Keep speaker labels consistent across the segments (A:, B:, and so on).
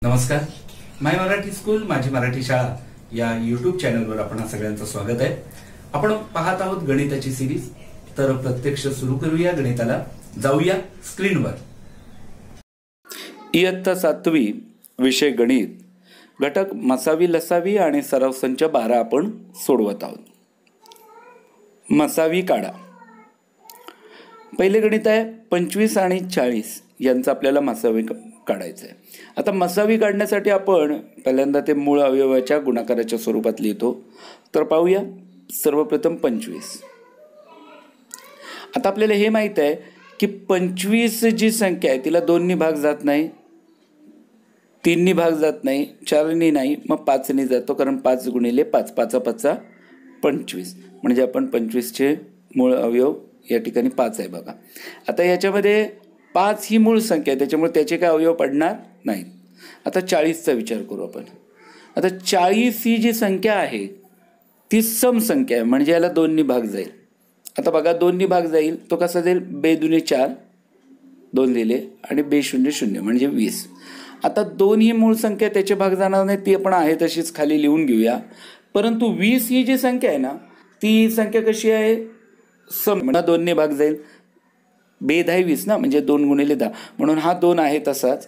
A: नमस्कार. माय मराठी स्कूल माझी मराठी शाळा या यूट्यूब चॅनलवर आपण सगळ्यांचं स्वागत आहे. आपण पाहत आहोत गणिताची सिरीज. तर प्रत्यक्ष सुरू करूया गणिताला. जाऊया स्क्रीनवर. इयत्ता 7वी विषय गणित, घटक मसावी लसावी आणि सराव संच 12 आपण सोडवत आहोत. मसावी काढा. पहिले गणित आहे 25 आणि 40 यांचा आपल्याला मसावी काढायचं आहे. आता मसावी काढण्यासाठी आपण पहिल्यांदा ते मूळ अवयवाच्या गुणाकाराच्या स्वरूपात लिहितो. तर पाहूया. सर्वप्रथम 25. आता आपल्याला हे माहित आहे की 25 जी संख्या आहे तिला 2 नी भाग जात नाही, 3 नी भाग जात नाही, 4 नी नाही, मग 5 नी जातो. कारण 5 गुणिले 5, 5 5 25, म्हणजे आपण 25 चे मूळ अवयव या ठिकाणी 5 आहे बघा. आता याच्यामध्ये 5 ही मूळ संख्या आहे, त्याच्यामुळे त्याचे काय अवयव पडणार नाहीत. आता 40चा विचार करू आपण. आता 40 ही जी संख्या आहे ती सम संख्या आहे, म्हणजे याला 2 नी भाग जाईल. आता बघा 2 नी भाग जाईल तो कसा जाईल? बे दुने 4, 2 लिहिले, आणि बे 0 0 म्हणजे 20. आता 2 ही मूळ संख्या, त्याचे भाग जाणार नाही, ती आपण आहे तशीच खाली लिहून घेऊया. परंतु 20 ही जी संख्या आहे ना, ती संख्या कशी आहे? सम, म्हणजे 2 नी भाग जाईल. बे 10 20 ना, म्हणजे 2 गुणिले 10, म्हणून हा 2 आहे तसाच.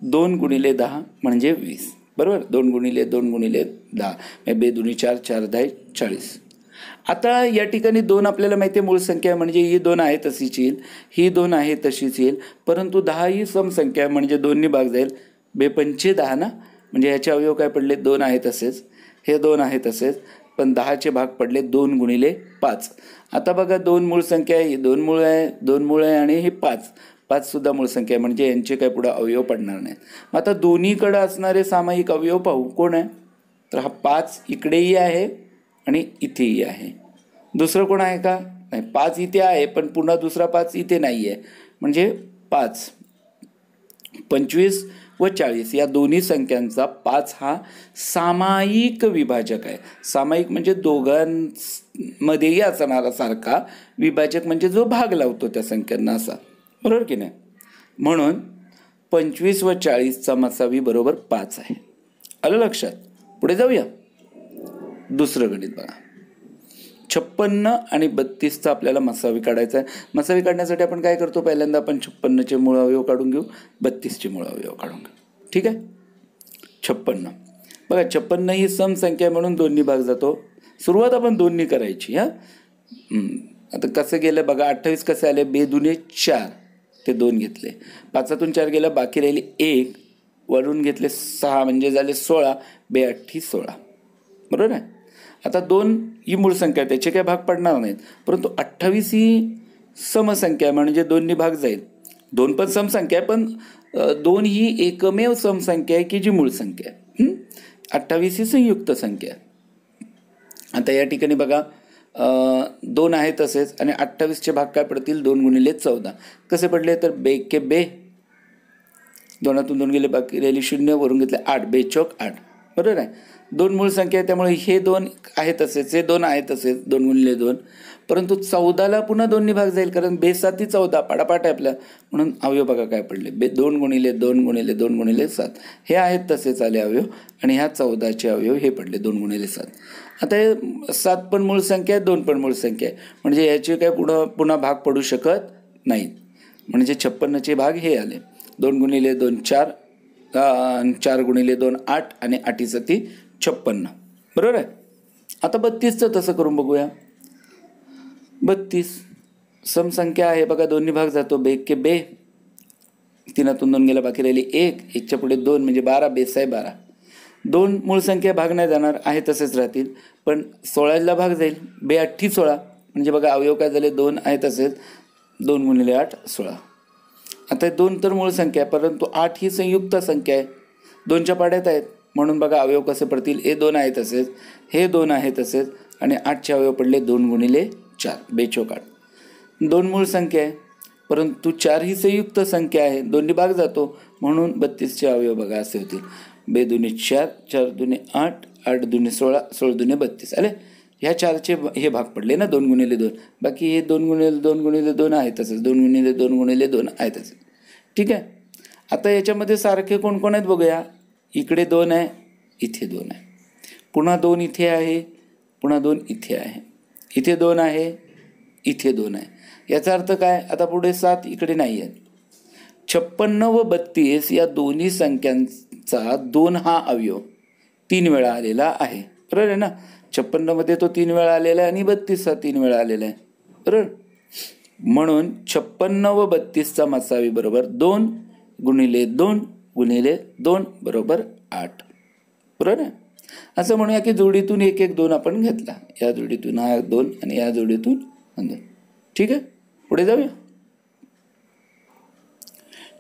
A: 2 गुणिले 10 म्हणजे 20, बरोबर. 2 गुणिले 2 गुणिले 10, बे दुनी 4, 4 10 40. आता या ठिकाणी 2 आपल्याला माहिती आहे मूळ संख्या आहे, म्हणजे ही 2 आहे तशीच येईल, ही 2 आहे तशीच येईल. परंतु 10 ही सम संख्या आहे, म्हणजे 2 नी भाग जाईल. बे 5 10 ना, म्हणजे याचे अवयव काय पडले? 2 आहे तसेच, हे 2 आहे तसेच, पण 10चे भाग पडले 2 गुणिले 5. आता बघा 2 मूळ संख्या आहे, 2 मूळ आहे, 2 मूळ आहे, आणि हे 5 सुद्धा मूळ संख्या आहे, म्हणजे यांचे काय पुढे अवयव पडणार नाहीत. आता दोन्हीकडे असणारे सामायिक अवयव पाहू. कोण आहे? तर हा 5 इकडेही आहे आणि इथेही आहे. दुसरं कोण आहे का? नाही. 5 इथे आहे, पण पुन्हा दुसरा 5 इथे नाही आहे, म्हणजे 5. 25 व 40 या दोन्ही संख्यांचा 5 हा सामायिक विभाजक आहे. सामायिक म्हणजे दोघांमध्येही असणारा सारखा, विभाजक म्हणजे जो भाग लावतो त्या संख्यांना असा, बरोबर की नाही. म्हणून 25 व 40चा मसावी बरोबर 5 आहे. आलं लक्षात? पुढे जाऊया. दुसरं गणित बघा. 56 आणि 32चा आपल्याला मसावी काढायचा आहे. मसावी काढण्यासाठी आपण काय करतो? पहिल्यांदा आपण 56चे मूळ अवयव काढून घेऊ, 32चे मूळ अवयव काढून घेऊ. ठीक आहे. 56 बघा, 56 ही सम संख्या म्हणून 2 नी भाग जातो. सुरुवात आपण 2 नी करायची. आता कसं गेलं बघा. 28 कसे आले? बे दुने 4, ते 2 घेतले. 5तून 4 गेलं, बाकी राहिली 1, वरून घेतले 6, म्हणजे झाले 16. बे 8 16, बरोबर आहे. आता 2 ही मूळ संख्या आहे, त्याचे काही भाग पडणार नाहीत. परंतु 28 ही समसंख्या आहे, म्हणजे 2 नी भाग जाईल. 2 पण समसंख्या आहे, पण 2 ही एकमेव समसंख्या आहे की जी मूळ संख्या आहे. 28 ही संयुक्त संख्या आहे. आता या ठिकाणी बघा 2 आहे तसेच, आणि 28चे भाग काय पडतील? 2 गुणिले 14. कसे पडले? तर बे के बे, 2तून 2 गेले, बाकी राहिली 0, वरून घेतले 8, बे चौक 8, बरोबर आहे. 2 मूळ संख्या आहे, त्यामुळे हे 2 आहे तसेच, हे 2 आहे तसेच, 2 गुणिले 2. परंतु 14ला पुन्हा 2 नी भाग जाईल, कारण बे 7 14 पाडापाठ आहे आपल्या, म्हणून अवयव बघा काय पडले? बे 2 गुणिले 2 गुणिले 2 गुणिले 7, हे आहेत तसेच आले अवयव, आणि ह्या 14चे अवयव हे पडले 2 गुणिले 7. आता हे 7 पण मूळ संख्या आहे, 2 पण मूळ संख्या आहे, म्हणजे याचे काय पुन्हा भाग पडू शकत नाहीत. म्हणजे 56चे भाग हे आले. 2 गुणिले 2 4, 4 गुणिले 2 8, आणि 8 7 56, बरोबर आहे. आता 32चं तसं करून बघूया. 32 समसंख्या आहे बघा, 2 नी भाग जातो. बे के बे, 3तून 2 गेला, बाकी राहिली 1, 1च्या पुढे 2 म्हणजे 12, बेस आहे 12. 2 मूळ संख्या भाग नाही जाणार, आहे तसेच राहतील, पण 16ला भाग जाईल. बे 8 16, म्हणजे बघा अवयव काय झाले? 2 आहे तसेच, 2 गुणिले 8 16. आता 2 तर मूळ संख्या आहे, परंतु 8 ही संयुक्त संख्या आहे, 2च्या पाड्यात आहेत, म्हणून बघा अवयव कसे पडतील? हे 2 आहे तसेच, हे 2 आहे तसेच, आणि 8चे अवयव पडले 2 गुणिले 4, बे चौक 8. 2 मूळ संख्या आहे, परंतु 4 ही संयुक्त संख्या आहे, 2 नी भाग जातो, म्हणून 32चे अवयव बघा असे होतील. बे दुने 4, 4 दुने 8, 8 दुने 16, 16 दुने 32 आले. ह्या 4चे हे भाग पडले ना 2 गुणिले 2, बाकी हे 2 गुणिले 2 गुणिले 2 आहे तसंच, 2 गुणिले 2 गुणिले 2 आहे तसंच. ठीक आहे. आता याच्यामध्ये सारखे कोण कोण आहेत बघूया. इकडे 2 आहे, इथे 2 आहे, पुन्हा 2 इथे आहे, पुन्हा 2 इथे आहे, इथे 2 आहे, इथे 2 आहे. याचा अर्थ काय? आता पुढे 7 इकडे नाही आहेत. 56 व 32 या दोन्ही संख्यांचा 2 हा अवयव 3 वेळा आलेला आहे. बरोबर आहे ना? 56 मध्ये तो 3 वेळा आलेला आहे आणि 32 हा 3 वेळा आलेला आहे. बरोबर. म्हणून 56 व 32चा मसावी बरोबर 2 गुणिले 2 गुणिले 2 बरोबर 8. बरोबर आहे. असं म्हणूया की जोडीतून 1 1 2 आपण घेतला. या जोडीतून हा 2 आणि या जोडीतून 2. ठीक आहे. पुढे जाऊया.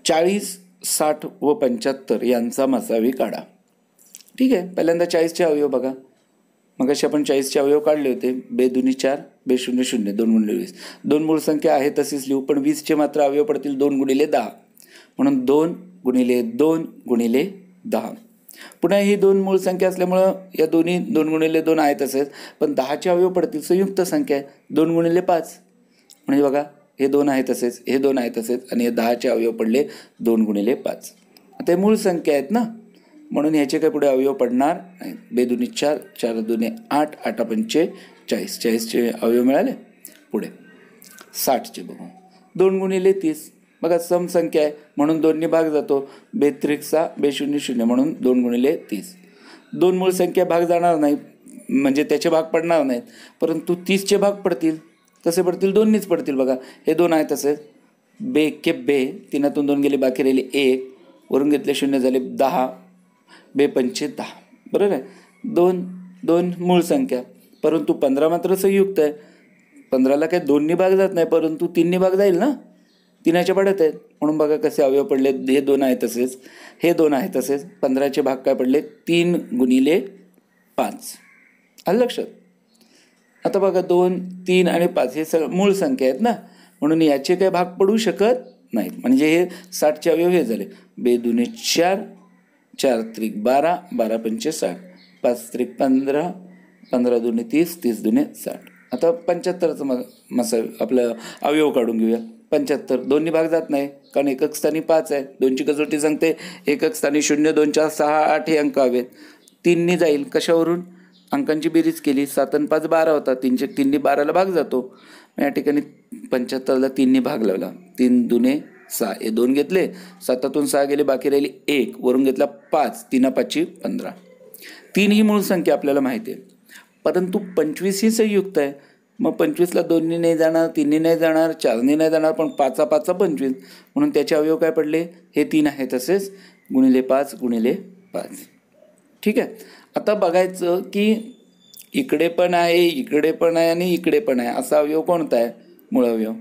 A: 40, 60 व 75 यांचा मसावी काढा. ठीक आहे. पहिल्यांदा 40चे अवयव बघा. मग असे आपण 40चे अवयव काढले होते. बे दुनी 4, बे 0 0, 2 गुणिले 20. 2 मूळ संख्या आहे तशीच लिहू, पण 20चे मात्र अवयव पडतील 2 गुणिले 10. म्हणून 2 गुणिले 2 गुणिले 10. पुन्हा ही 2 मूळ संख्या असल्यामुळं या दोन्ही 2 गुणिले 2 आहे तसेच, पण 10चे अवयव पडतील संयुक्त संख्या आहे 2 गुणिले 5. म्हणजे बघा हे 2 आहे तसेच, हे 2 आहे तसेच आणि हे 10चे अवयव पडले 2 गुणिले 5. आता हे मूळ संख्या आहेत ना, म्हणून ह्याचे काय पुढे अवयव पडणार नाही. बे दुनी 4, 4 दुने 8, 8 पंचे 40. 40चे अवयव मिळाले. पुढे 60चे बघू. 2 गुणिले 30. बघा समसंख्या आहे म्हणून 2ने भाग जातो. बे 3 बे 0 0 म्हणून 2 गुणिले 30. 2 मूळ संख्या भाग जाणार नाही, म्हणजे त्याचे भाग पडणार नाहीत, परंतु 30चे भाग पडतील. कसे पडतील? 2नीच पडतील. बघा हे 2 आहे तसेच. बे के बे 3तून 2 गेले, बाकी राहिले 1, वरून घेतले 0 झाले 10, बे पंचे 10. बरोबर आहे. 2 2 मूळ संख्या, परंतु 15 मात्र संयुक्त आहे. 15ला काय 2नी भाग जात नाही, परंतु 3नी भाग जाईल ना, 3च्या पाड्यात आहेत. म्हणून बघा कसे अवयव पडले. हे 2 आहे तसेच, हे 2 आहे तसेच. 15चे भाग काय पडले? 3 गुणिले 5. आलं लक्षात? आता बघा 2, 3 आणि 5 हे सगळं मूळ संख्या आहेत ना, म्हणून याचे काही भाग पडू शकत नाहीत. म्हणजे हे 60चे अवयव हे झाले. बे दुने 4, 4 त्रिक 12, 12 पंचे 60, 5 त्रिक 15, 15 दुने 30, 30 दुने 60. आता 75चं मसावी आपलं अवयव काढून घेऊया. 75 दोन्ही भाग जात नाही, कारण एकक स्थानी 5 आहे. 2ची कसोटी सांगते एकक स्थानी 0, 2, 4, 6, 8 हे अंक हवेत. 3नी जाईल. कशावरून? अंकांची बेरीज केली. 7 आणि 5 12 होता. 3नी 12ला भाग जातो. या ठिकाणी 75ला 3नी भाग लावला. 3 दुने 6, हे 2 घेतले, 7तून 6 गेले, बाकी राहिली 1, वरून घेतला 5, 3 5 15. 3 ही मूळ संख्या आपल्याला माहिती आहे, परंतु 25 ही संयुक्त आहे. मग 25ला 2नी नाही जाणार, 3नी नाही जाणार, 4नी नाही जाणार, पण 5 5 25, म्हणून त्याचे अवयव काय पडले? हे 3 आहे तसेच, गुणिले 5 गुणिले 5. ठीक आहे. आता बघायचं की इकडे पण आहे, इकडे पण आहे आणि इकडे पण आहे. असा अवयव कोणता आहे मूळ अवयव?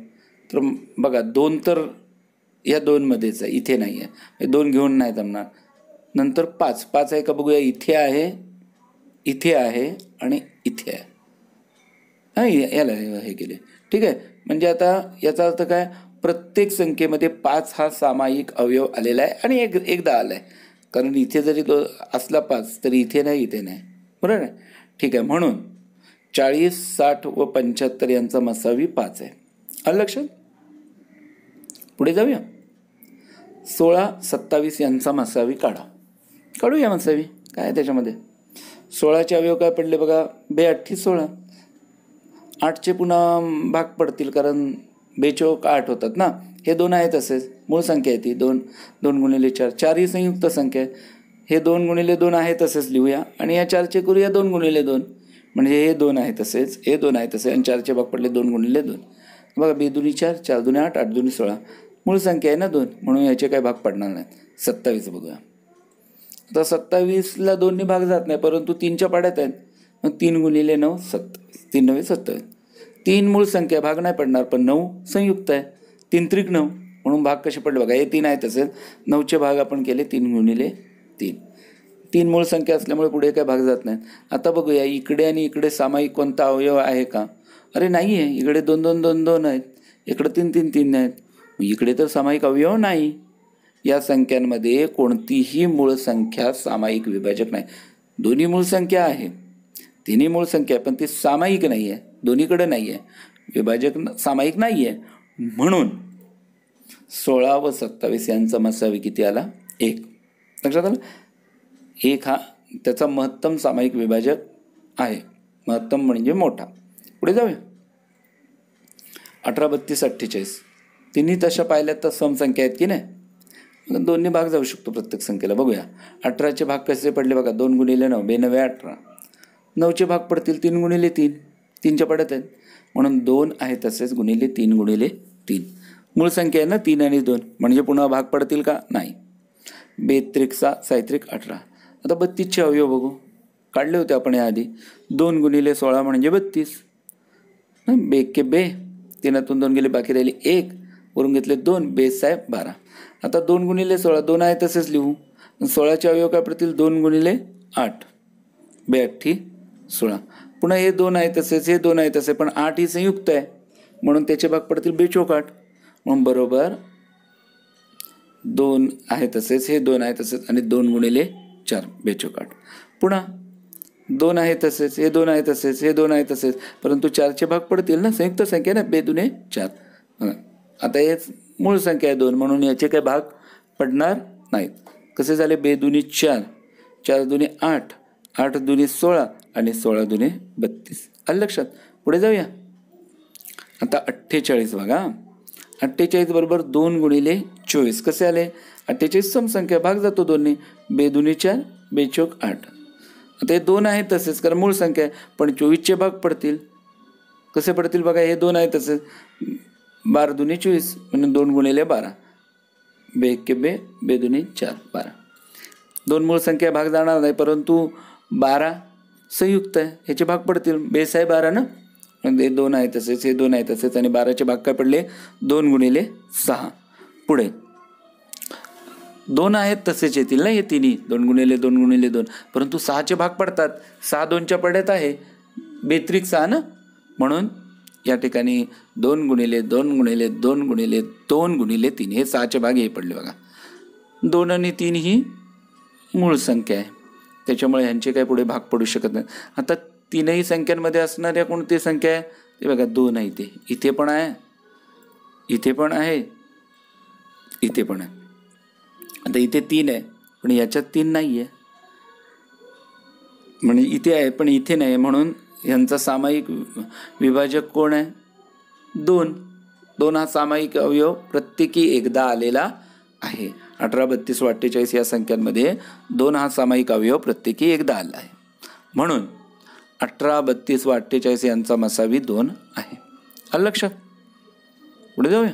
A: तर बघा 2 तर या 2मध्येच आहे, इथे नाही आहे. हे 2 घेऊन नाही जमणार. नंतर 5 5 आहे का बघूया. इथे आहे, इथे आहे आणि इथे आहे. हां, याला हे केले. ठीक आहे. म्हणजे आता याचा अर्थ काय? प्रत्येक संख्येमध्ये 5 हा सामायिक अवयव आलेला आहे आणि एकदा आला आहे. कारण इथे जरी असला 5 तरी इथे नाही, इथे नाही. बरोबर आहे. ठीक आहे. म्हणून 40, 60 व 75 यांचा मसावी 5 आहे. आलं लक्षात? पुढे जाऊया. 16, 27 यांचा मसावी काढूया मसावी. काय त्याच्यामध्ये? 16चे अवयव काय पडले बघा. बे 8 16, 8चे पुन्हा भाग पडतील, कारण बेचोक 8 होतात ना. हे 2 आहे तसेच, मूळ संख्या आहे ती 2, 2 गुणिले 4, 4 ही संयुक्त संख्या आहे. हे 2 गुणिले 2 आहे तसेच लिहूया आणि या 4चे करूया 2 गुणिले 2, म्हणजे हे 2 आहे तसेच, हे 2 आहे तसे आणि 4चे भाग पडले 2 गुणिले 2. बघा बे दुनी 4, 4 दुने 8, 8 दुनी 16, मूळ संख्या आहे ना 2, म्हणून याचे काही भाग पडणार नाहीत. 27 बघूया. आता 27ला 2नी भाग जात नाही, परंतु 3च्या पाड्यात आहेत. मग 3 गुणिले 9 27, 3 9 27. 3 मूळ संख्या, भाग नाही पडणार, पण 9 संयुक्त आहे. 3 त्रिक 9, म्हणून भाग कसे पडले बघा. हे 3 आहे तसेच, 9चे भाग आपण केले 3 गुणिले 3. 3 मूळ संख्या असल्यामुळे पुढे काय भाग जात नाहीत. आता बघूया इकडे आणि इकडे सामायिक कोणता अवयव आहे का? अरे नाही आहे. इकडे 2 2 2 2 आहेत, इकडे 3 3 3 आहेत. इकडे तर सामायिक अवयव नाही. या संख्यांमध्ये कोणतीही मूळ संख्या सामायिक विभाजक नाही. दोन्ही मूळ संख्या आहे, तिन्ही मूळ संख्या, पण ती सामायिक नाही आहे. दोन्हीकडे नाही आहे, विभाजक सामायिक नाही आहे. म्हणून 16 व 27 यांचा मसावी किती आला? 1. लक्षात आलं? 1 हा त्याचा महत्तम सामायिक विभाजक आहे. महत्तम म्हणजे मोठा. पुढे जाऊया. 18, 32, 48 तिन्ही तशा पाहिल्या तर समसंख्या आहेत की नाही. दोन्ही भाग जाऊ शकतो प्रत्येक संख्येला. बघूया 18चे भाग कसे पडले बघा. 2 गुणिले 9 9 18. 9चे भाग पडतील 3 गुणिले 3. 3च्या पडत आहेत म्हणून 2 आहे तसेच गुणिले 3 गुणिले 3. मूळ संख्या आहे ना 3 आणि 2 म्हणजे पुन्हा भाग पडतील का नाही. 2 6 6 18. आता 32चे अवयव बघू. काढले होते आपण याआधी. 2 गुणिले 16 म्हणजे 32. 2 के 2 3तून 2 गेले बाकी राहिले 1 वरून घेतले 2 बेस आहे 12. आता 2 गुणिले 16 2 आहे तसेच लिहू. 16चे अवयव काय पडतील 2 गुणिले 8 2 8 16. पुन्हा हे 2 आहे तसेच हे 2 आहे तसे पण 8 ही संयुक्त आहे म्हणून त्याचे भाग पडतील 2 म्हणून बरोबर 2 आहे तसेच हे 2 आहे तसेच आणि 2 गुणिले 4 2 पुन्हा 2 आहे तसेच हे 2 आहे तसेच हे 2 आहे तसेच परंतु 4चे भाग पडतील ना. संयुक्त संख्या ना 2 दुणे 4. आता हेच मूळ संख्या आहे 2 म्हणून याचे काही भाग पडणार नाहीत. कसे झाले 2 दुणे 4 4 दुणे 8 8 दुणे 16 आणि 16 दुणे 32. आलं लक्षात. पुढे जाऊया. आता 48 बघा. 48 बरोबर 2 गुणिले 24 कसे आले. 48 समसंख्या भाग जातो 2ने. 2 दुणे 4 2 चौक 8. आता हे 2 आहे तसेच कारण मूळ संख्या आहे पण 24चे भाग पडतील. कसे पडतील बघा. हे 2 आहे तसेच 12 दुणे 24 म्हणून 2 गुणिले 12 2 के 2 2 दुणे 4 12. 2 मूळ संख्या भाग जाणार नाही परंतु 12 संयुक्त आहे ह्याचे भाग पडतील. बेस आहे 12 ना. म्हणजे 2 आहे तसेच हे 2 आहे तसेच आणि 12चे भाग काय पडले 2 गुणिले 6. पुढे 2 आहेत तसेच येतील ना हे तिन्ही 2 गुणिले 2 गुणिले 2 परंतु 6चे भाग पडतात. 6 2च्या पडत आहे 2 6 ना म्हणून या ठिकाणी 2 गुणिले 2 गुणिले 2 गुणिले 2 गुणिले 3 हे 6चे भाग हे पडले बघा. 2 आणि 3 ही मूळ संख्या आहे त्याच्यामुळे ह्यांचे काही पुढे भाग पडू शकत नाही. आता तीनही संख्यांमध्ये असणाऱ्या कोणती संख्या आहे ते बघा 2 आहे. इथे पण आहे इथे पण आहे इथे पण आहे. आता इथे 3 आहे पण याच्यात 3 नाही आहे म्हणजे इथे आहे पण इथे नाही म्हणून यांचा सामायिक विभाजक कोण आहे 2. 2 हा सामायिक अवयव प्रत्येकी एकदा आलेला आहे. 18 32 48 या संख्यांमध्ये 2 हा सामायिक अवयव प्रत्येकी एकदा आला आहे म्हणून 18 32 48 यांचा मसावी 2 आहे. आलं लक्षात. पुढे जाऊया.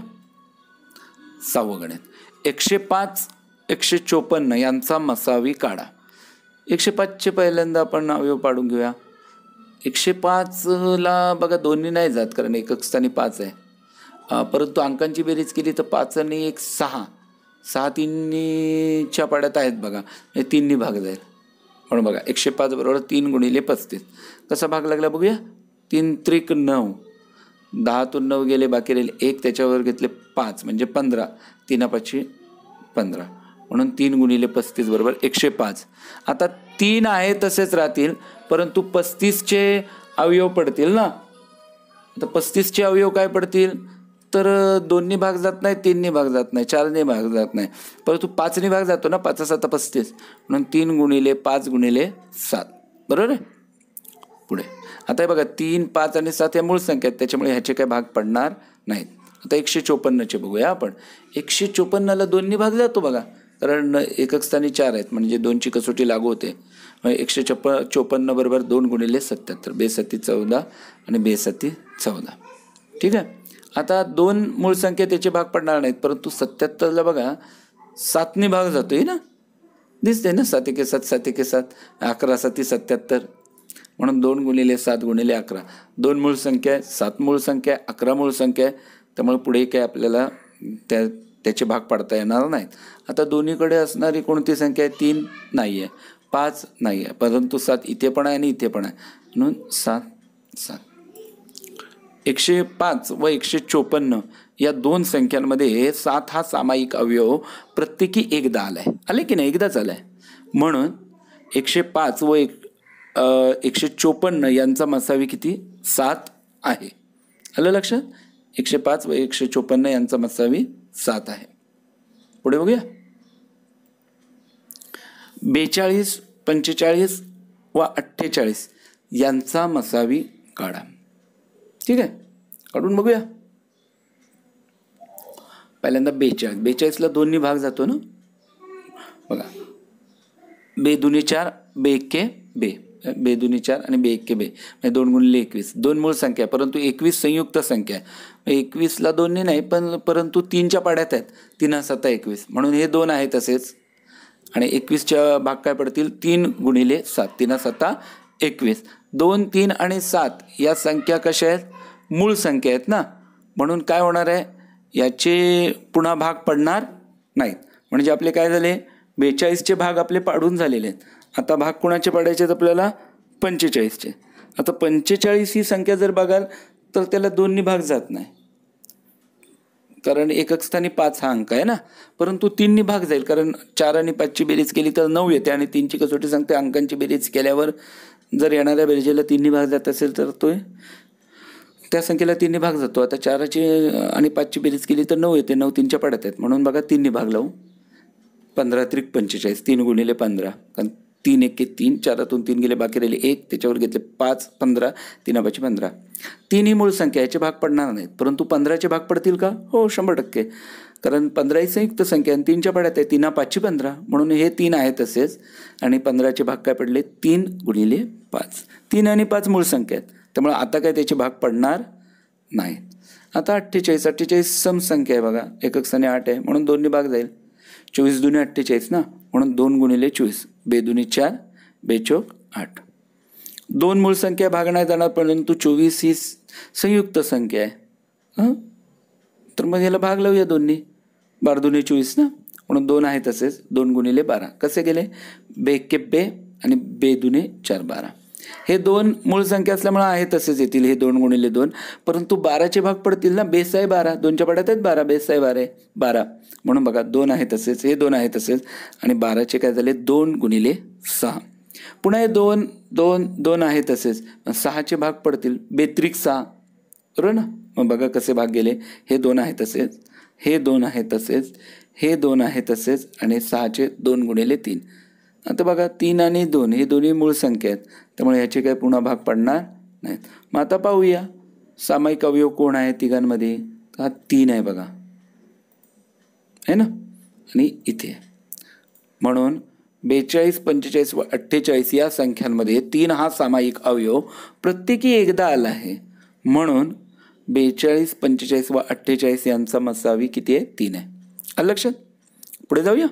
A: 6वं गणित. 105 154 यांचा मसावी काढा. 105चे पहिल्यांदा आपण अवयव पाडून घेऊया. 105ला बघा दोन्ही नाही जात कारण एकक स्थानी 5 आहे परंतु अंकांची बेरीज केली तर 5 आणि 1 6 6 तिन्हीच्या पाड्यात आहेत बघा. हे 3नी भाग जाईल म्हणून बघा 105 बरोबर 3 गुणिले 35. कसा भाग लागला बघूया. 3 त्रिक 9 10तून 9 गेले बाकी राहिले 1 त्याच्यावर घेतले 5 म्हणजे 15 3 5 15 म्हणून 3 गुणिले 35 बरोबर 105. आता 3 आहे तसेच राहतील परंतु 35चे अवयव पडतील ना. आता 35चे अवयव काय पडतील तर 2नी भाग जात नाही 3नी भाग जात नाही 4नी भाग जात नाही परंतु 5नी भाग जातो ना. 5 7 35 म्हणून 3 गुणिले 5 गुणिले 7 बरोबर आहे. पुढे आता हे बघा 3 5 आणि 7 या मूळ संख्या आहेत त्याच्यामुळे ह्याचे काही भाग पडणार नाहीत. आता 154चे बघूया आपण. 154ला 2नी भाग जातो बघा कारण एकक स्थानी 4 आहेत म्हणजे 2ची कसोटी लागू होते. 154 बरोबर 2 गुणिले 77 2 7 14 आणि 2 7 14. ठीक आहे. आता 2 मूळ संख्या त्याचे भाग पडणार नाहीत परंतु 77ला बघा 7नी भाग जातोय ना. दिसते ना 7 1 7 7 1 7 11 7 77 म्हणून 2 गुणिले 7 गुणिले 11. 2 मूळ संख्या आहे 7 मूळ संख्या आहे 11 मूळ संख्या आहे त्यामुळे पुढे काय आपल्याला त्याचे भाग पाडता येणार नाहीत. आता दोन्हीकडे असणारी कोणती संख्या आहे 3 नाही आहे 5 नाही आहे परंतु 7 इथे पण आहे आणि इथे पण आहे म्हणून 7 7. 105 व 154 या 2 संख्यांमध्ये 7 हा सामायिक अवयव प्रत्येकी एकदा आलाय. आले की नाही एकदाच आलाय म्हणून 105 व 154 यांचा मसावी किती 7 आहे. आलं लक्षात. 105 व 154 यांचा मसावी 7 आहे. पुढे बघूया. 42 45 व 48 यांचा मसावी काढा. ठीक आहे, काढून बघूया. पहिल्यांदा 42ला 2नी भाग जातो ना बघा. 2 दुनी 4, 2 एक्के 2, 2 दुनी 4 आणि 2 एक्के 2 म्हणजे 2 गुणिले 21. 2 मूळ संख्या परंतु 21 संयुक्त संख्या आहे. 21ला 2नी नाही परंतु 3च्या पाड्यात आहेत. 3 7 21 म्हणून हे 2 आहे तसेच. आणि 21च्या भाग काय पडतील? 3 गुणिले 7, 3 7 21. 2 3 आणि 7 या संख्या कशा आहेत? मूळ संख्या आहेत ना, म्हणून काय होणार आहे? याचे पुन्हा भाग पडणार नाहीत. म्हणजे आपले काय झाले? 42चे भाग आपले पाडून झालेले आहेत. आता भाग कोणाचे पाडायचे आहेत आपल्याला? 45चे. आता 45 ही संख्या जर बघाल तर त्याला 2नी भाग जात नाही, कारण एकक स्थानी 5 हा अंक आहे ना. परंतु 3नी भाग जाईल, कारण 4 आणि 5ची बेरीज केली तर 9 येते आणि 3ची कसोटी सांगते अंकांची बेरीज केल्यावर जर येणाऱ्या बेरजेला 3नी भाग जात असेल तर तो त्या संख्येला 3नी भाग जातो. आता 4ची आणि 5ची बेरीज केली तर 9 येते. 9 3च्या पाड्यात आहेत म्हणून बघा 3नी भाग लावू. 15 त्रिक 45, 3 गुणिले 15, कारण 3 एक्के 3, 4तून 3 गेले बाकी राहिले 1, त्याच्यावर घेतले 5, 15, 3 5 15. 3 ही मूळ संख्या, याचे भाग पडणार नाहीत. परंतु 15चे भाग पडतील का? हो, 100%, कारण 15 ही संयुक्त संख्या आणि 3च्या पाड्यात आहे. 3 5 15 म्हणून हे 3 आहे तसेच. आणि 15चे भाग काय पडले? 3 गुणिले 5. 3 आणि 5 मूळ संख्या आहेत त्यामुळे आता काय त्याचे भाग पडणार नाहीत. आता 48 समसंख्या आहे बघा. एकक स्थानी 8 आहे म्हणून 2नी भाग जाईल. 24 दुनी 48 ना, म्हणून 2 गुणिले 24, 2 दुनी 4, 2 चौक 8. 2 मूळ संख्या भाग नाही जाणार परंतु 24 ही संयुक्त संख्या आहे. तर मग याला भाग लावूया 2नी. 12 दुनी 24 ना, म्हणून 2 आहे तसेच. 2 गुणिले 12 कसे गेले? 2 एक्के 2 आणि 2 दुने 4 12. हे 2 मूळ संख्या असल्यामुळे आहे तसेच येतील. हे 2 गुणिले 2, परंतु 12चे भाग पडतील ना. बेस आहे 12, 2च्या पाड्यात आहेत 12, बेस आहे 12 म्हणून बघा 2 आहे तसेच, हे 2 आहे तसेच. आणि 12चे काय झाले? 2 गुणिले 6. पुन्हा हे 2 2 2 आहे तसेच. 6चे भाग पडतील 2 त्रिक 6, बरोबर ना. मग बघा कसे भाग गेले. हे 2 आहे तसेच, हे 2 आहे तसेच, हे 2 आहे तसेच आणि 6चे 2 गुणिले 3. आता बघा 3 आणि 2 हे दोन्ही मूळ संख्या आहेत त्यामुळे ह्याचे काही पुन्हा भाग पडणार नाहीत. मग आता पाहूया सामायिक अवयव कोण आहे तिघांमध्ये? हा 3 आहे बघा, आहे ना, आणि इथे. म्हणून 42 45 व 48 या संख्यांमध्ये 3 हा सामायिक अवयव प्रत्येकी एकदा आला आहे. म्हणून 42 45 व 48 यांचा मसावी किती आहे? 3 आहे. आलं लक्षात? पुढे जाऊया.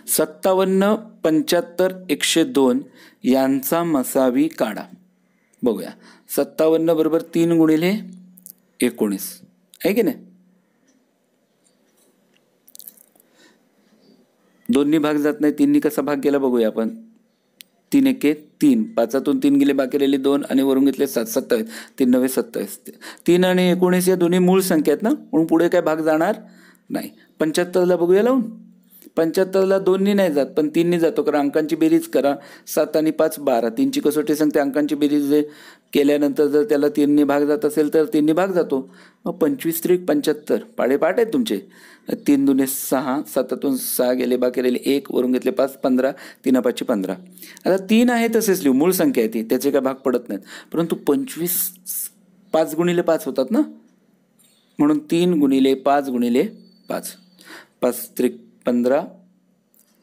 A: 57 75 102 यांचा मसावी काढा. बघूया. 57 बरोबर 3 गुणिले 19 आहे की नाही. 2नी भाग जात नाही. 3नी कसा भाग गेला बघूया आपण. 3 एक्के 3, 5तून 3 गेले बाकी राहिले 2 आणि वरून घेतले 7 27, 3 9 27. 3 आणि 19 या दोन्ही मूळ संख्या आहेत ना, म्हणून पुढे काय भाग जाणार नाही. 75ला बघूया लावून. 75ला 2नी नाही जात पण 3नी जातो, कारण अंकांची बेरीज करा. 7 आणि 5 12, 3ची कसोटी सांगते अंकांची बेरीज केल्यानंतर जर त्याला 3नी भाग जात असेल तर 3नी भाग जातो. मग 25 त्रिक 75 पाडे पाठ आहेत तुमचे. 3 दुने 6, 7तून 6 गेले बाकी राहिले 1, वरून घेतले 5 15, 3 5 15. आता 3 आहे तसेच लिहू, मूळ संख्या आहे ती, त्याचे काय भाग पडत नाहीत. परंतु 25 5 गुणिले 5 होतात ना, म्हणून 3 गुणिले 5 गुणिले 5, 5 त्रिक 15,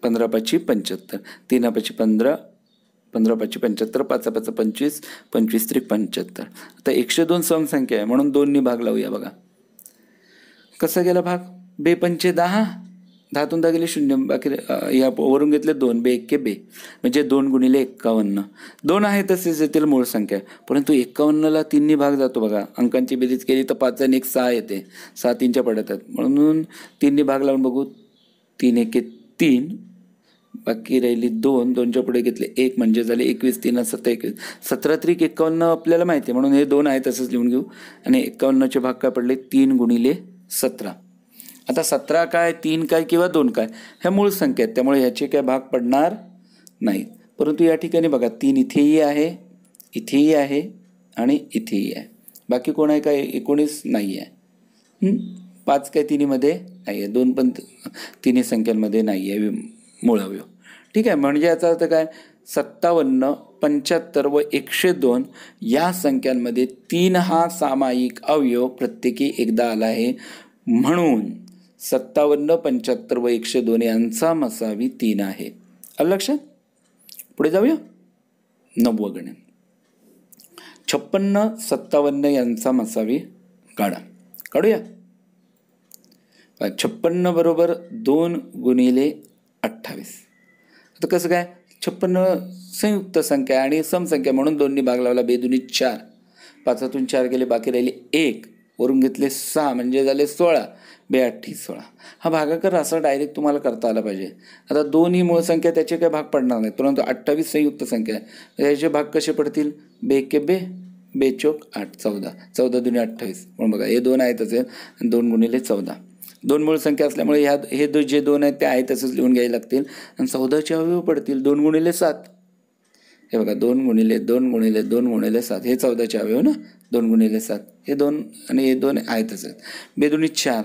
A: 15 5 75, 3 5 15, 15 5 75, 5 5 25, 25 त्रिक 75. आता 102 समसंख्या आहे म्हणून 2नी भाग लावूया. बघा कसा गेला भाग. 2 पंचे 10, 10तून 10 गेले 0, बाकी या वरून घेतले 2, 2 एक्के 2 म्हणजे 2 गुणिले 51. 2 आहे तसेच येथील मूळ संख्या, परंतु 51ला 3नी भाग जातो. बघा अंकांची बेरीज केली तर 5 आणि 1 6 येते. 6 3च्या पडत आहेत म्हणून 3नी भाग लावून बघू. 3 एक्के 3, बाकी राहिली 2, 2च्या पुढे घेतले 1 म्हणजे झाले 21, 3 7 21, 17 त्रिक 51 आपल्याला माहिती आहे म्हणून हे 2 आहे तसंच लिहून घेऊ. आणि 51चे भाग काय पडले? 3 गुणिले 17. आता 17 काय, 3 काय किंवा 2 काय ह्या मूळ संख्या आहेत त्यामुळे ह्याचे काय भाग पडणार नाहीत. परंतु या ठिकाणी बघा 3 इथेही आहे, इथेही आहे आणि इथेही आहे. बाकी कोण आहे काय? 19 नाही आहे. 5 काय तिन्हीमध्ये नाही आहे. 2 पण तिन्ही संख्यांमध्ये नाही आहे मूळ अवयव. ठीक आहे. म्हणजे याचा अर्थ काय, 57, 75 व 102 या संख्यांमध्ये 3 हा सामायिक अवयव प्रत्येकी एकदा आला आहे. म्हणून 57, 75 व 102 यांचा मसावी 3 आहे. आलं लक्षात? पुढे जाऊया. 9वं गणित. 56, 57 यांचा मसावी काढूया. 56 बरोबर 2 गुणिले 28. आता कसं काय, 56 संयुक्त संख्या आणि समसंख्या म्हणून 2नी भाग लावला. 2 दुनी 4, 5तून 4 गेले, बाकी राहिले 1, वरून घेतले 6 म्हणजे झाले 16, 2 8 16. हा भागाकार असा डायरेक्ट तुम्हाला करता आला पाहिजे. आता 2 ही मूळ संख्या, त्याचे काही भाग पडणार नाहीत, परंतु 28 संयुक्त संख्या आहे, याचे भाग कसे पडतील, 2 के 2, 2 चौक 8, 14, 14 दुनी 28. म्हणून बघा हे 2 आहेतच आहे, 2 गुणिले 14. 2 मूळ संख्या असल्यामुळे हे जे 2 आहेत ते आहे तसंच लिहून घ्यायला लागतील आणि 14चे अवयव पडतील. 2 गुणिले 7, हे बघा 2 गुणिले 2 गुणिले 2 गुणिले 7, हे 14चे अवयव ना. 2 गुणिले 7, हे 2 आणि हे 2 आहेतच आहेत. 2 दुनी 4,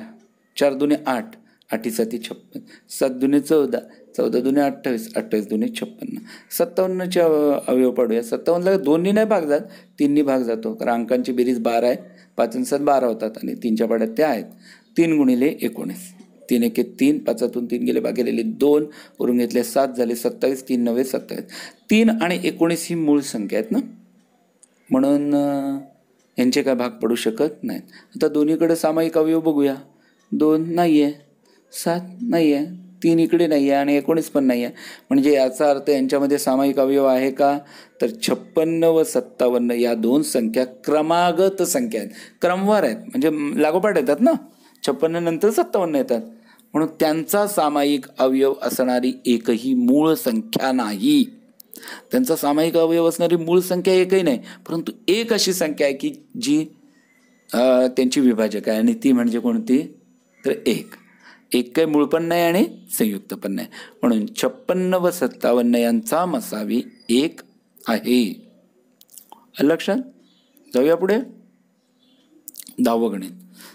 A: 4 दुनी 8, 8 7 56, 7 दुनी 14, 14 दुनी 28, 28 दुनी 56. 57चे अवयव पाडूया. 57ला 2नी नाही भाग जात, 3नी भाग जातो, कारण अंकांची बेरीज 12 आहे. 5 आणि 7 12 होतात आणि 3च्या पाड्यात त्या आहेत. 3 गुणिले 19, 3 1 3, 5तून 3 गेले, बाकी राहिले 2, वरून घेतले 7, झाले 27, 3 9 27. 3 आणि 19 ही मूळ संख्या आहेत ना, म्हणून यांचे काय भाग पडू शकत नाहीत. आता दोन्हीकडे सामायिक अवयव बघूया. 2 नाही आहे, 7 नाही आहे, 3 इकडे नाही आहे आणि 19 पण नाही आहे. म्हणजे याचा अर्थ यांच्यामध्ये सामायिक अवयव आहे का, तर 56 व 57 या 2 संख्या क्रमागत संख्या आहेत, क्रमवार आहेत, म्हणजे लागोपाठ येतात ना. 56 नंतर 57 येतात, म्हणून त्यांचा सामायिक अवयव असणारी एकही मूळ संख्या नाही. त्यांचा सामायिक अवयव असणारी मूळ संख्या एकही नाही, परंतु एक अशी संख्या आहे की जी त्यांची विभाजक आहे आणि ती म्हणजे कोणती, तर 1. एक काही मूळ पण नाही आणि संयुक्त पण नाही, म्हणून 56 व 57 यांचा मसावी 1 आहे. लक्षात? जाऊया पुढे. 10वं गणित.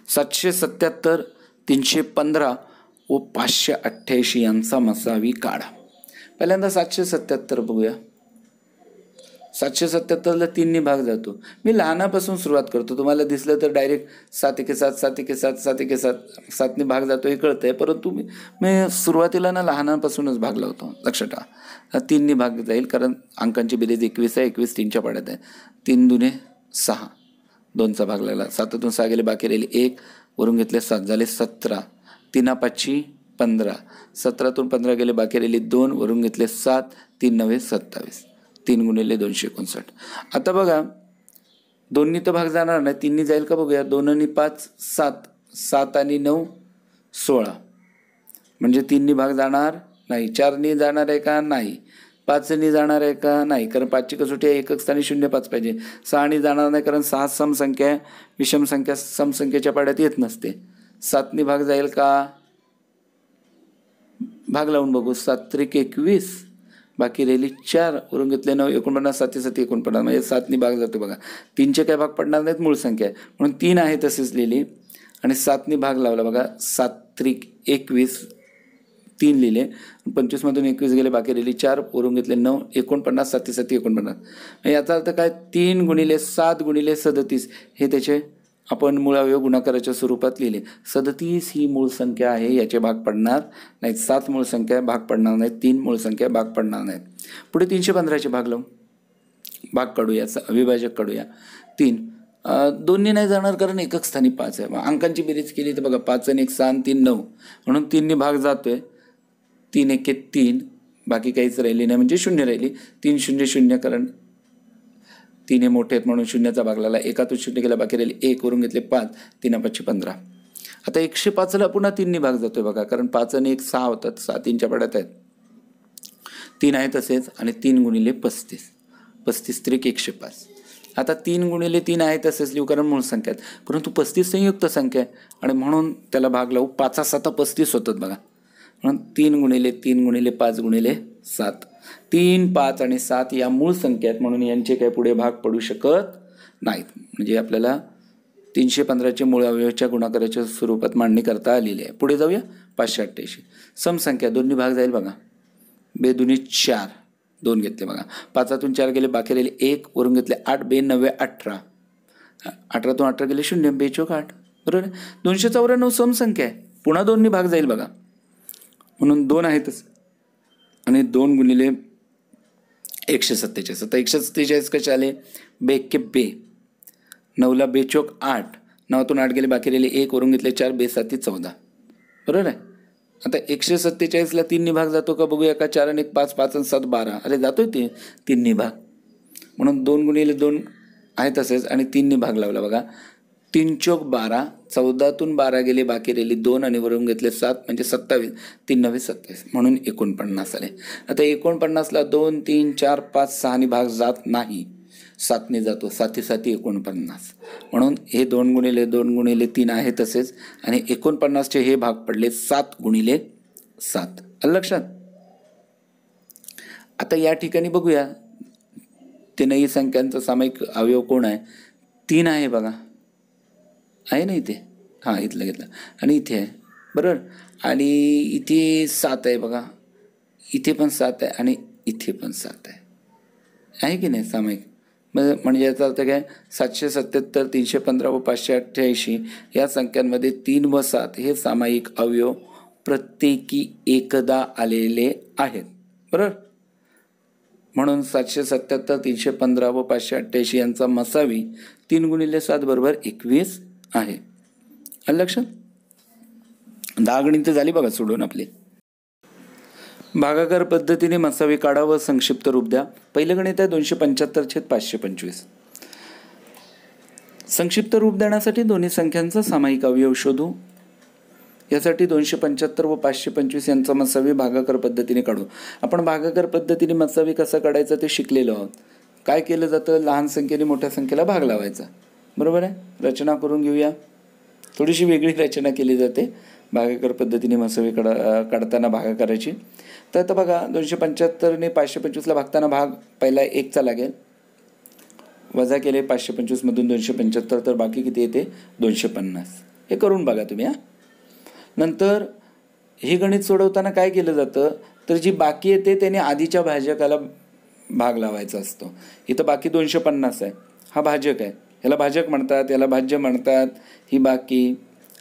A: 777, 315 व 588 यांचा मसावी काढा. पहिल्यांदा 777 बघूया. 777ला 3नी भाग जातो. मी लहानापासून सुरुवात करतो, तुम्हाला दिसलं तर डायरेक्ट 7 1 7, 7 1 7, 7 1 7, 7नी भाग जातो हे कळतंय, परंतु मी सुरुवातीला ना लहानापासूनच भाग लावतो. लक्षात ठेवा, 3नी भाग जाईल, कारण अंकांची बेरीज 21 आहे, 21 3च्या पाड्यात आहे. 3 दुने 6, 2चा भाग लागला, 7तून 6 गेले, बाकी राहिले 1, वरून घेतले 7, झाले 17, 3 5 15, 17तून 15 गेले, बाकी राहिले 2, वरून घेतले 7, 3 9 27, 3 गुणिले 259. आता बघा 2नी तर भाग जाणार नाही, 3नी जाईल का बघूया. 2 आणि 5 7, 7 आणि 9 16, म्हणजे 3नी भाग जाणार नाही. 4नी जाणार आहे का, नाही. 5नी जाणार आहे का, नाही, कारण 5ची कसोटी आहे, एकक स्थानी 0 5 पाहिजे. 6नी जाणार नाही, कारण 6 समसंख्या आहे, विषम संख्या समसंख्येच्या पाड्यात येत नसते. 7नी भाग जाईल का, भाग लावून बघू. 7 त्रिक 21, बाकी राहिली 4, वरून घेतले 9, 49, 7 7 49, म्हणजे 7नी भाग जातो बघा. 3चे काय भाग पडणार नाहीत, मूळ संख्या आहे, म्हणून 3 आहे तसेच लिहिली आणि 7नी भाग लावला बघा. 7 त्रिक 21, 3 लिहिले, 25मधून 21 गेले, बाकी राहिली 4, वरून घेतले 9, 49, 7 7 49. याचा अर्थ काय, 3 गुणिले 7 गुणिले 37 हे त्याचे आपण मूळ अवयव गुणाकाराच्या स्वरूपात लिहिले. 37 ही मूळ संख्या आहे, याचे भाग पडणार नाहीत. 7 मूळ संख्या भाग पडणार नाहीत, 3 मूळ संख्या भाग पडणार नाहीत. पुढे 315चे भाग लावून भाग काढूया, अविभाजक काढूया. 3 2नी नाही जाणार, कारण एकक स्थानी 5 आहे. अंकांची बेरीज केली तर बघा 5 आणि 1 6 आणि 3 9, म्हणून 3नी भाग जातोय. 3 1 3, बाकी काहीच राहिली नाही, म्हणजे 0 राहिली. 3 0 0, कारण 3 हे मोठे आहेत म्हणून 0चा भाग लागला. 1तून 0 गेला, बाकी राहिली 1, वरून घेतले 5, 3 5 15. आता 105ला पुन्हा 3नी भाग जातोय बघा, कारण 5 आणि 1 6 होतात, 6 3च्या पाड्यात आहेत, 3 आहे तसेच, आणि 3 गुणिले 35, 35 त्रिक 105. आता 3 गुणिले 3 आहे तसेच लिहू, कारण मूळ संख्या आहेत, परंतु 35 संयुक्त संख्या आहे आणि म्हणून त्याला भाग लावू. 5 7 35 होतात बघा, म्हणून 3 गुणिले 3 गुणिले 5 गुणिले 7. 3 5 आणि 7 या मूळ संख्या आहेत, म्हणून यांचे काही पुढे भाग पडू शकत नाहीत. म्हणजे आपल्याला 315चे मूळ अवयवाच्या गुणाकाराच्या स्वरूपात मांडणी करता आलेली आहे. पुढे जाऊया. 588 समसंख्या 2नी भाग जाईल बघा. बे दुनी 4, 2 घेतले बघा. 5तून 4 गेले, बाकी राहिले 1, वरून घेतले 8, बे 9 18, 18तून 18 गेले 0, बे चोक 8. बरोबर आहे. 294 समसंख्या आहे, पुन्हा 2नी भाग जाईल बघा, म्हणून 2 आहेतच. आणि 2 गुणिले 147. आता 147 कसे आले, बे के बे, 9ला बे चोक 8, 9तून 8 गेले, बाकी राहिले 1, वरून घेतले 4, बे 7 14. बरोबर आहे. आता 147ला 3नी भाग जातो का बघूया का. 4 आणि 1 5, 5 आणि 7 12, अरे जातोय ते 3नी भाग, म्हणून 2 गुणिले 2 आहे तसेच, आणि 3नी भाग लावला बघा. 3 चोक 12, 14तून 12 गेले, बाकी राहिली 2, आणि वरून घेतले 7, म्हणजे 27, 3 9 27, म्हणून 49 आले. आता 49ला 2 3 4 5 6नी भाग जात नाही, 7नी जातो, 7 7 49, म्हणून हे 2 गुणिले 2 गुणिले 3 आहे तसेच, आणि 49चे हे भाग पडले 7 गुणिले 7. आलं लक्षात. आता या ठिकाणी बघूया तीनही संख्यांचा सामायिक अवयव कोण आहे. 3 आहे बघा, आहे ना इथे, हां इथलं घेतलं, आणि इथे आहे. बरोबर. आणि इथे 7 आहे बघा, इथे पण 7 आहे, आणि इथे पण 7 आहे की नाही सामायिक. म्हणजे याचा अर्थ काय, 777, 315 व 588 या संख्यांमध्ये 3 व 7 हे सामायिक अवयव प्रत्येकी एकदा आलेले आहेत. बरोबर. म्हणून 777, 315 व 588 यांचा मसावी 3 गुणिले 7 बरोबर 21 आहे. आलं लक्षात. 10 गणितं झाली बघा सोडून आपली. भागाकार पद्धतीने मसावी काढा व संक्षिप्त रूप द्या. पहिलं गणित आहे 275/525. संक्षिप्त रूप देण्यासाठी दोन्ही संख्यांचा सामायिक अवयव शोधू. यासाठी 275 व 525 यांचा मसावी भागाकार पद्धतीने काढू. आपण भागाकार पद्धतीने मसावी कसा काढायचा ते शिकलेलो आहोत. काय केलं जातं, लहान संख्येने मोठ्या संख्येला भाग लावायचा. बरोबर आहे. रचना करून घेऊया. थोडीशी वेगळी रचना केली जाते भागाकार पद्धतीने मसावी काढताना भागाकाराची. तर आता बघा 275ने 525ला भागताना भाग पहिला 1चा लागेल, वजा केले 525मधून 275, तर बाकी किती येते 250. हे करून बघा तुम्ही. नंतर हे गणित सोडवताना काय केलं जातं, तर जी बाकी येते त्याने आधीच्या भाजकाला भाग लावायचा असतो. इथं बाकी 250 आहे, हा भाजक आहे, याला भाजक म्हणतात, याला भाज्य म्हणतात, ही बाकी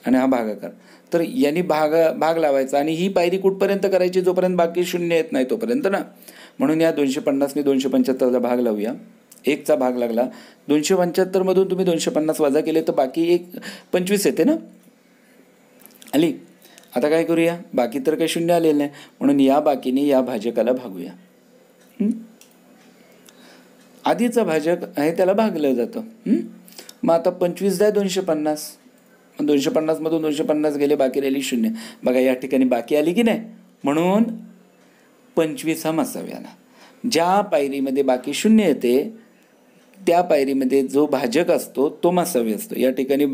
A: आणि हा भागाकार. तर यांनी भाग लावायचा, आणि ही पायरी कुठपर्यंत करायची, जोपर्यंत बाकी 0 येत नाही तोपर्यंत ना. म्हणून या 250ने 275ला भाग लावूया. 1चा भाग लागला, 275मधून तुम्ही 250 वजा केले तर बाकी 25 येते ना, आली. आता काय करूया, बाकी तर काही 0 आलेलं नाही, म्हणून या बाकीने या भाजकाला भागूया. आधीचा भाजक आहे त्याला भागलं जातं. मग आता 25 द्या 250, 250मधून 250 गेले, बाकी राहिली 0. बघा या ठिकाणी बाकी आली की नाही, म्हणून 25 हा मसावी आला. ज्या पायरीमध्ये बाकी 0 येते त्या पायरीमध्ये जो भाजक असतो तो मसावी असतो. या ठिकाणी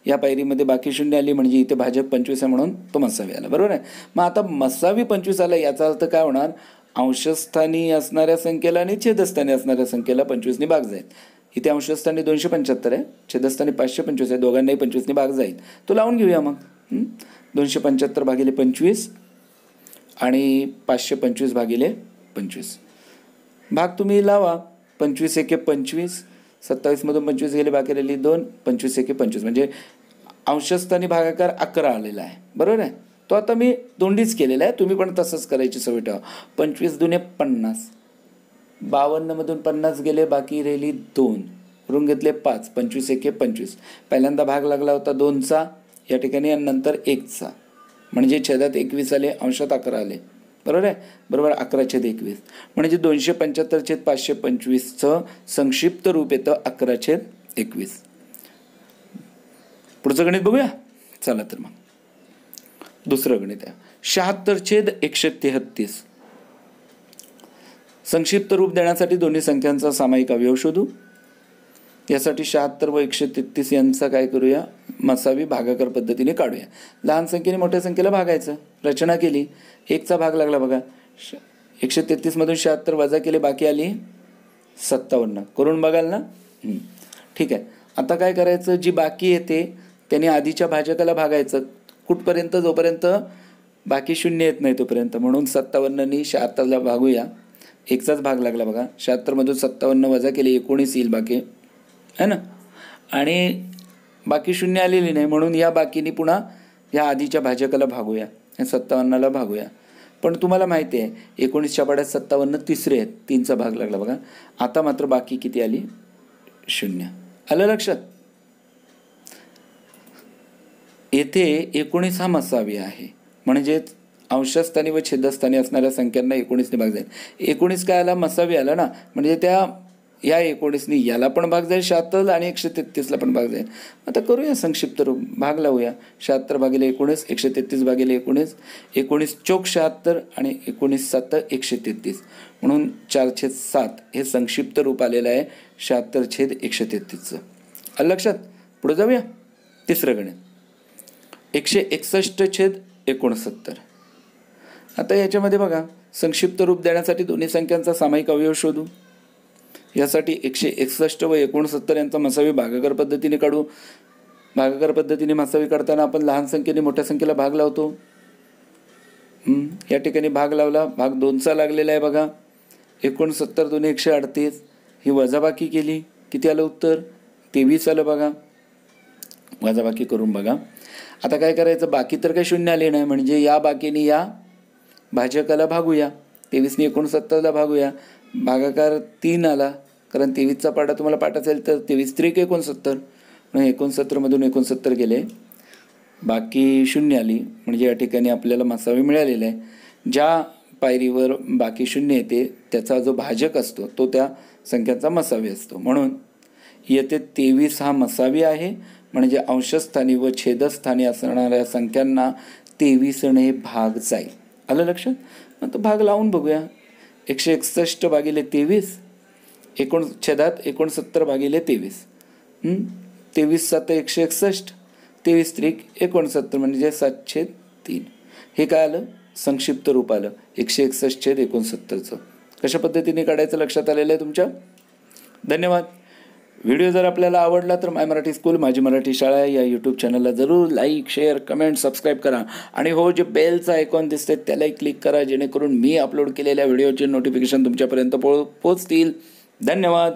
A: या पायरीमध्ये बाकी 0 आली म्हणजे इथे भाजक 25 आहे म्हणून तो मसावी आला. बरोबर आहे. मग आता मसावी 25 आला, याचा अर्थ काय होणार, अंशस्थानी असणाऱ्या संख्येला आणि छेदस्थानी असणाऱ्या संख्येला 25ने भाग जाईल. इथे अंशस्थानी 275 आहे, छेदस्थानी 525 आहे, दोघांनाही 25ने भाग जाईल. तो लावून घेऊया मग. 275 भागिले 25 आणि 525 भागिले 25 भाग तुम्ही लावा. 25 एके 25, 27मधून 25 गेले, बाकी राहिली 2, 25 एके 25, म्हणजे अंशस्थानी भागाकार 11 आलेला आहे. बरोबर आहे. तो आता मी दोंडीच केलेला आहे, तुम्ही पण तसंच करायची सवय ठेवा. 25 दुने 50, 52मधून 50 गेले, बाकी राहिली 2, ऋण घेतले 5, 25 एके 25. पहिल्यांदा भाग लागला होता 2चा या ठिकाणी, आणि नंतर 1चा, म्हणजे छेदात 21 आले, अंशात 11 आले. बरोबर आहे. बरोबर 11/21, म्हणजे 275/525चं संक्षिप्त रूप येतं 11/21. पुढचं गणित बघूया. चला तर मग दुसरं गणित आहे 76/133. संक्षिप्त रूप देण्यासाठी दोन्ही संख्यांचा सामायिक अवयव शोधू. यासाठी 76 व 133 यांचा काय करूया, मसावी भागाकार पद्धतीने काढूया. लहान संख्येने मोठ्या संख्येला भागायचं. रचना केली, 1चा भाग लागला बघा, 133मधून 76 वजा केले, बाकी आली 57. करून बघाल ना. ठीक आहे. आता काय करायचं, जी बाकी येते त्याने आधीच्या भाजकाला भागायचं. कुठपर्यंत, जोपर्यंत बाकी शून्य येत नाही तोपर्यंत, म्हणून 57नी 76ला भागूया. एकचाच भाग लागला बघा. 76मधून 57 वजा केले 19 येईल बाकी, है ना. आणि बाकी शून्य आलेली नाही, म्हणून या बाकीनी पुन्हा या आधीच्या भाजकाला भागूया, 57ला भागूया. पण तुम्हाला माहिती आहे 19च्या पाड्यात 57 तिसरे आहेत, 3चा भाग लागला बघा. आता मात्र बाकी किती आली? शून्य. आलं लक्षात? येथे 19 हा मसावी आहे, म्हणजेच अंशस्थानी व छेदस्थानी असणाऱ्या संख्यांना 19ने भाग जाईल. 19 काय आला? मसावी आला ना, म्हणजे या 19नी याला पण भाग जाईल 76 आणि 133ला पण भाग जाईल. आता करूया संक्षिप्त रूप, भाग लावूया. 76 भागिले 19, 133 भागिले 19, 19 चौक 76 आणि 19 7 133, म्हणून 4/7 हे संक्षिप्त रूप आलेलं आहे 76/133चं. आलं लक्षात? पुढे जाऊया. तिसरं गणित 161/69. आता याच्यामध्ये बघा, संक्षिप्त रूप देण्यासाठी दोन्ही संख्यांचा सामायिक अवयव शोधू. यासाठी 161 व 69 यांचा मसावी भागाकार पद्धतीने काढू. भागाकार पद्धतीने मसावी काढताना आपण लहान संख्येने मोठ्या संख्येला भाग लावतो. या ठिकाणी भाग लावला, भाग 2चा लागलेला आहे बघा. 69 2 138, ही वजाबाकी केली, किती आलं उत्तर? 23 आलं बघा. वजाबाकी करून बघा. आता काय करायचं? बाकी तर काही शून्य आले नाही, म्हणजे या बाकीने या भाजकाला भागूया. 23ने 69ला भागूया. भागाकार 3 आला, कारण 23चा पाडा तुम्हाला पाठ असेल तर 23 त्रिक 69, म्हणजे 69मधून 69 गेले, बाकी शून्य आली, म्हणजे या ठिकाणी आपल्याला मसावी मिळालेला आहे. ज्या पायरीवर बाकी शून्य येते त्याचा जो भाजक असतो तो त्या संख्यांचा मसावी असतो, म्हणून येथे 23 हा मसावी आहे, म्हणजे अंशस्थानी व छेदस्थानी असणाऱ्या संख्यांना 23ने भाग जाईल. आलं लक्षात? मग तो भाग लावून बघूया. 161 भागिले 23, छेदात 69 भागिले 23, 23 7 161, 23 त्रिक 69, म्हणजे 7/3. हे काय आलं? संक्षिप्त रूप आलं 161/69चं. कशा पद्धतीने काढायचं लक्षात आलेलं आहे तुमच्या? धन्यवाद. व्हिडिओ जर आपल्याला आवडला तर माय मराठी स्कूल माझी मराठी शाळा या यूट्यूब चॅनलला जरूर लाईक, शेअर, कमेंट, सबस्क्राईब करा. आणि हो, जे बेलचा आयकॉन दिसते त्यालाही क्लिक करा, जेणेकरून मी अपलोड केलेल्या व्हिडिओचे नोटिफिकेशन तुमच्यापर्यंत पोहोचतील. धन्यवाद.